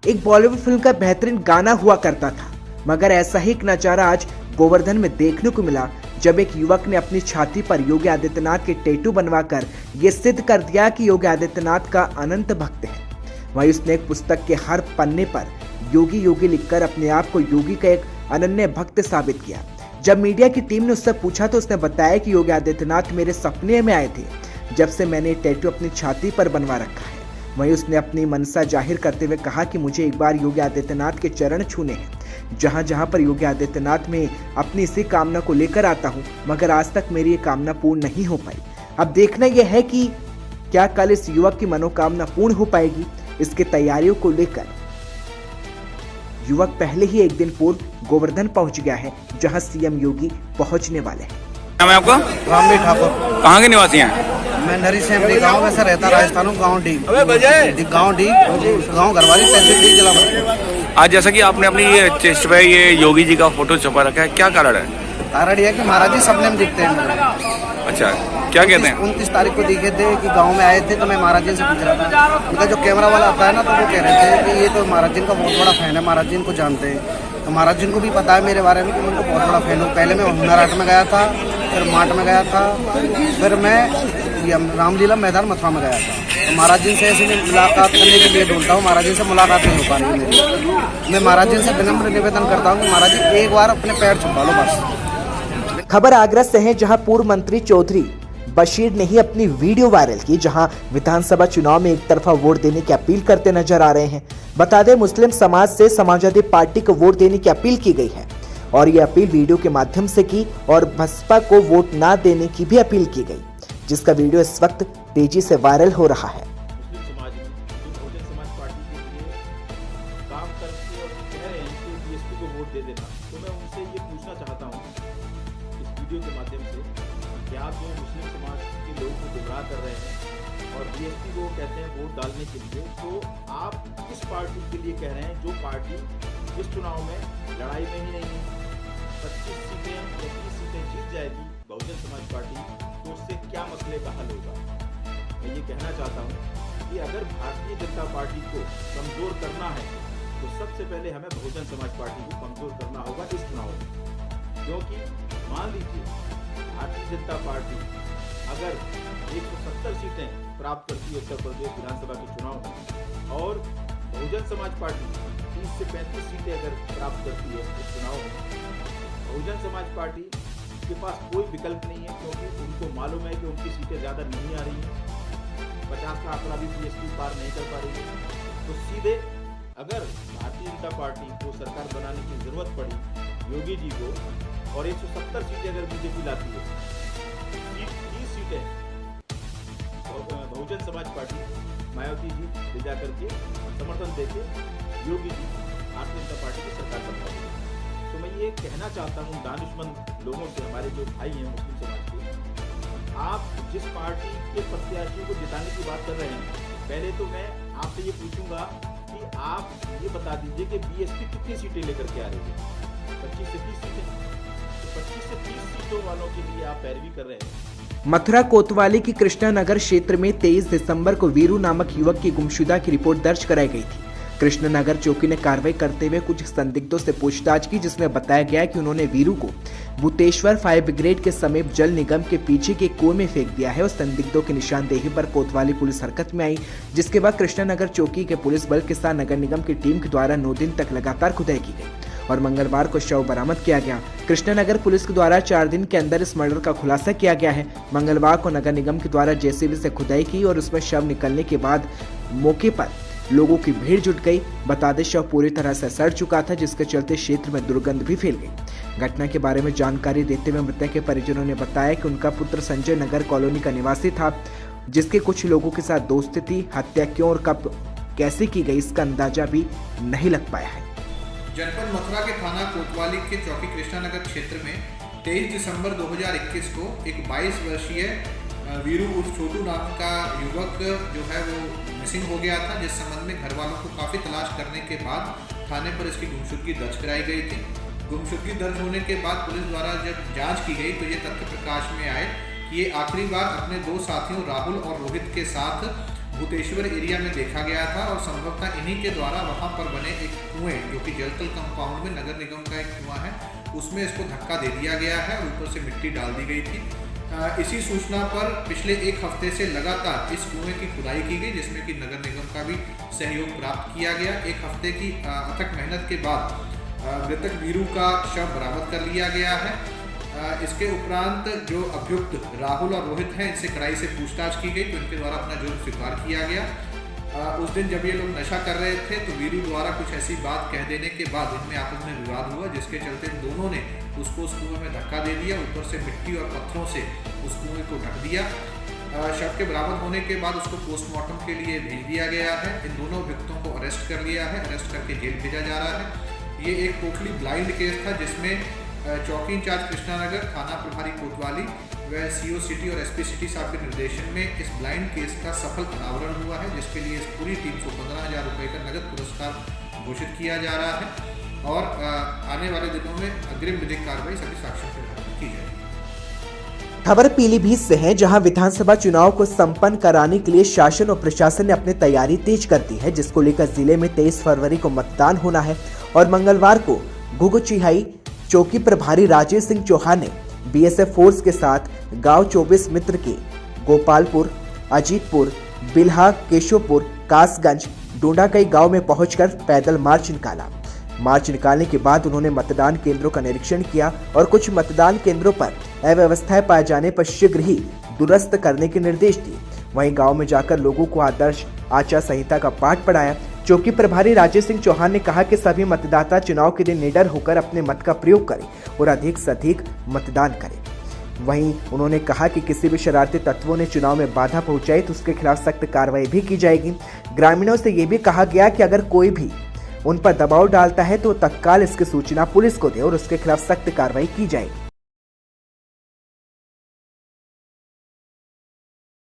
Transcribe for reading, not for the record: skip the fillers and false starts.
एक बॉलीवुड फिल्म का बेहतरीन गाना हुआ करता था। मगर ऐसा ही एक नजारा आज गोवर्धन में देखने को मिला, जब एक युवक ने अपनी छाती पर योगी आदित्यनाथ के टैटू बनवाकर ये सिद्ध कर दिया कि योगी आदित्यनाथ का अनंत भक्त है। वहीं उसने एक पुस्तक के हर पन्ने पर योगी योगी लिखकर अपने आप को योगी का एक अनन्य भक्त साबित किया। जब मीडिया की टीम ने उससे पूछा तो उसने बताया कि योगी आदित्यनाथ मेरे सपने में आए थे, जब से मैंने टैटू अपनी छाती पर बनवा रखा है। वहीं उसने अपनी मनसा जाहिर करते हुए कहा कि मुझे एक बार योगी आदित्यनाथ के चरण छूने हैं। जहां जहां पर योगी आदित्यनाथ में अपनी इसी कामना को लेकर आता हूं, मगर आज तक मेरी ये कामना पूर्ण नहीं हो पाई। अब देखना यह है कि क्या कल इस युवक की मनोकामना पूर्ण हो पाएगी। इसकी तैयारियों को लेकर युवक पहले ही एक दिन पूर्व गोवर्धन पहुंच गया है, जहां सीएम योगी पहुंचने वाले हैं। नाम है आपका? रामवीर ठाकुर। कहाँ के निवासी हैं? मैं नरी सेमरी गाँव में से रहता, राजस्थान हूँ। गाँव डी गाँव घरवाली तहसील डी जिला में। आज जैसा कि आपने अपनी ये चेस्ट पे ये योगी जी का फोटो छपा रखा है, क्या कारण है? कारण यह है कि महाराज जी सपने में दिखते हैं मुझे। अच्छा, क्या कहते हैं? 29 तारीख को दिखे थे कि गांव में आए थे, तो मैं महाराज जी से पूछ रहा था। उनका जो कैमरा वाला आता है ना, तो वो कह रहे थे कि ये तो महाराज जी का बहुत बड़ा फैन है, महाराज जी को जानते हैं। तो महाराज जी को भी पता है मेरे बारे में कि मैं उनको बहुत बड़ा फैन हूँ। पहले मैं हुनर हाट में गया था, फिर माट में गया था, फिर मैं रामलीला मैदान मथुरा में गया था। तो महाराज जी से ऐसे मैं मुलाकात करने के लिए ढूंढता हूँ, महाराज जी से मुलाकात नहीं हो पा रही है मेरी। मैं महाराज जी से विनम्र निवेदन करता हूँ कि महाराज जी एक बार अपने पैर छुपा लो बस। खबर आगरा से है, जहां पूर्व मंत्री चौधरी बशीर ने ही अपनी वीडियो वायरल की, जहां विधानसभा चुनाव में एक तरफा वोट देने की अपील करते नजर आ रहे हैं। बता दें, मुस्लिम समाज से समाजवादी पार्टी को वोट देने की अपील की गई है और ये अपील वीडियो के माध्यम से की और बसपा को वोट ना देने की भी अपील की गई, जिसका वीडियो इस वक्त तेजी से वायरल हो रहा है। मुस्लिम समाज में जो बहुजन समाज पार्टी के लिए काम करते और कह रहे हैं कि बीएसपी को वोट दे देना, तो मैं उनसे ये पूछना चाहता हूँ इस वीडियो के माध्यम से कि आप जो मुस्लिम समाज के लोगों को गुमराह कर रहे हैं और बीएसपी को कहते हैं वोट डालने के लिए, तो आप किस पार्टी के लिए कह रहे हैं जो पार्टी इस चुनाव में लड़ाई में ही नहीं है, 25 सीटें या 30 सीटें जीत जाएगी बहुजन समाज पार्टी, तो उससे क्या मसले का हल होगा। मैं ये कहना चाहता हूँ कि अगर भारतीय जनता पार्टी को कमजोर करना है तो सबसे पहले हमें बहुजन समाज पार्टी को कमजोर करना होगा इस चुनाव में। क्योंकि मान लीजिए भारतीय जनता पार्टी अगर 170 सीटें प्राप्त करती है उत्तर प्रदेश विधानसभा के चुनाव में और बहुजन समाज पार्टी 30 से 35 सीटें अगर प्राप्त करती है इस चुनाव में, बहुजन समाज पार्टी के पास कोई विकल्प नहीं है, क्योंकि उनको मालूम है कि उनकी सीटें ज़्यादा नहीं आ रही हैं, 50 का आंकड़ा भी बीएसपी पार नहीं कर पा रही है। तो सीधे अगर भारतीय जनता पार्टी को सरकार बनाने की जरूरत पड़ी योगी जी को और 170 सीटें अगर बीजेपी लाती है, 30 सीटें बहुजन समाज पार्टी मायावती जी ले जा करके समर्थन देके योगी जी भारतीय जनता पार्टी की सरकार बनवाएगी। तो मैं ये कहना चाहता हूँ दानिशमंद लोगों से, हमारे जो भाई हैं मुस्लिम समाज के, आप जिस पार्टी के प्रत्याशियों को जिताने की बात कर रहे हैं, पहले तो मैं आपसे ये पूछूंगा कि आप ये बता दीजिए कि बीएसपी कितनी सीटें लेकर के आ रही है? 25 से 30 सीटें। तो 25 से 30 सीटों वालों के लिए आप पैरवी कर रहे हैं। मथुरा कोतवाली की कृष्णा नगर क्षेत्र में 23 दिसंबर को वीरू नामक युवक की गुमशुदा की रिपोर्ट दर्ज कराई गई थी। कृष्णनगर चौकी ने कार्रवाई करते हुए कुछ संदिग्धों से पूछताछ की, जिसमें बताया गया कि उन्होंने वीरू को भूतेश्वर फायर ब्रिगेड के समीप जल निगम के पीछे के कुएं में फेंक दिया है और संदिग्धों की निशानदेही पर कोतवाली पुलिस हरकत में आई, जिसके बाद कृष्णनगर चौकी के पुलिस बल के साथ नगर निगम की टीम के द्वारा 9 दिन तक लगातार खुदाई की गई और मंगलवार को शव बरामद किया गया। कृष्णनगर पुलिस के द्वारा 4 दिन के अंदर इस मर्डर का खुलासा किया गया है। मंगलवार को नगर निगम के द्वारा जेसीबी से खुदाई की और उसमें शव निकलने के बाद मौके पर लोगों की भीड़ जुट गई। बता दें, शव पूरी तरह से सड़ चुका था, जिसके चलते क्षेत्र में दुर्गंध भी फैल गई। घटना के बारे में जानकारी देते हुए मृतक के परिजनों ने बताया कि उनका पुत्र संजय नगर कॉलोनी का निवासी था, जिसके कुछ लोगों के साथ दोस्ती थी। हत्या क्यों और कब कैसे की गई, इसका अंदाजा भी नहीं लग पाया है। जनपद मथुरा के थाना कोतवाली के चौकी कृष्णानगर क्षेत्र में 23 दिसंबर 2021 को एक 22 वर्षीय वीरू उर्फ छोटू नाम का युवक जो है वो मिसिंग हो गया था, जिस संबंध में घर वालों को काफ़ी तलाश करने के बाद थाने पर इसकी गुमशुदगी दर्ज कराई गई थी। गुमशुदगी दर्ज होने के बाद पुलिस द्वारा जब जांच की गई तो ये तथ्य प्रकाश में आए कि ये आखिरी बार अपने 2 साथियों राहुल और रोहित के साथ भूतेश्वर एरिया में देखा गया था और संभवतः इन्हीं के द्वारा वहां पर बने एक कुएं, जो कि जलतल कंपाउंड में नगर निगम का एक कुआं है, उसमें इसको धक्का दे दिया गया है और ऊपर से मिट्टी डाल दी गई थी। इसी सूचना पर पिछले एक हफ्ते से लगातार इस कुएं की खुदाई की गई, जिसमें कि नगर निगम का भी सहयोग प्राप्त किया गया। एक हफ्ते की अथक मेहनत के बाद मृतक वीरू का शव बरामद कर लिया गया है। इसके उपरांत जो अभियुक्त राहुल और रोहित हैं, इनसे कड़ाई से पूछताछ की गई तो इनके द्वारा अपना जुर्म स्वीकार किया गया। उस दिन जब ये लोग नशा कर रहे थे तो वीरू द्वारा कुछ ऐसी बात कह देने के बाद इनमें आपस में विवाद हुआ, जिसके चलते इन दोनों ने उसको उस कुएं में धक्का दे दिया, ऊपर से मिट्टी और पत्थरों से उस कुएं को ढक दिया। शव के बरामद होने के बाद उसको पोस्टमार्टम के लिए भेज दिया गया है। इन दोनों अभियुक्तों को अरेस्ट कर लिया है, अरेस्ट करके जेल भेजा जा रहा है। ये एक टोटली ब्लाइंड केस था, जिसमें चौकी इंचार्ज कृष्णानगर, थाना प्रभारी कोतवाली व सीओ सिटी और एसपी सिटी साहब के निर्देशन में इस ब्लाइंड केस का सफल अनावरण हुआ है, जिसके लिए इस पूरी टीम को 15,000 रुपये का नगद पुरस्कार घोषित किया जा रहा है और आने वाले दिनों में अग्रिम विधिक कार्रवाई सभी साक्ष्यों के आधार पर की जाएगी। खबर पीलीभीत से है, जहां विधानसभा चुनाव को संपन्न कराने के लिए शासन और प्रशासन ने अपनी तैयारी तेज कर दी है, जिसको लेकर जिले में 23 फरवरी को मतदान होना है और मंगलवार को घुघुचिहाई चौकी प्रभारी राजेश सिंह चौहान ने बीएसएफ फोर्स के साथ गांव 24 मित्र के गोपालपुर, अजीतपुर, बिल्हा, केशवपुर, कासगंज, डोंडाकई गांव में पहुंचकर पैदल मार्च निकाला। मार्च निकालने के बाद उन्होंने मतदान केंद्रों का निरीक्षण किया और कुछ मतदान केंद्रों पर अव्यवस्थाएं पाए जाने पर शीघ्र ही दुरुस्त करने के निर्देश दिए। वहीं गांव में जाकर लोगों को आदर्श आचार संहिता का पाठ पढ़ाया। चौकी प्रभारी राजेश सिंह चौहान ने कहा कि सभी मतदाता चुनाव के दिन निडर होकर अपने मत का प्रयोग करें और अधिक से अधिक मतदान करें। वहीं उन्होंने कहा कि किसी भी शरारती तत्वों ने चुनाव में बाधा पहुंचाई तो उसके खिलाफ सख्त कार्रवाई भी की जाएगी। ग्रामीणों से ये भी कहा गया कि अगर कोई भी उन पर दबाव डालता है तो तत्काल इसकी सूचना पुलिस को दे और उसके खिलाफ सख्त कार्रवाई की जाएगी।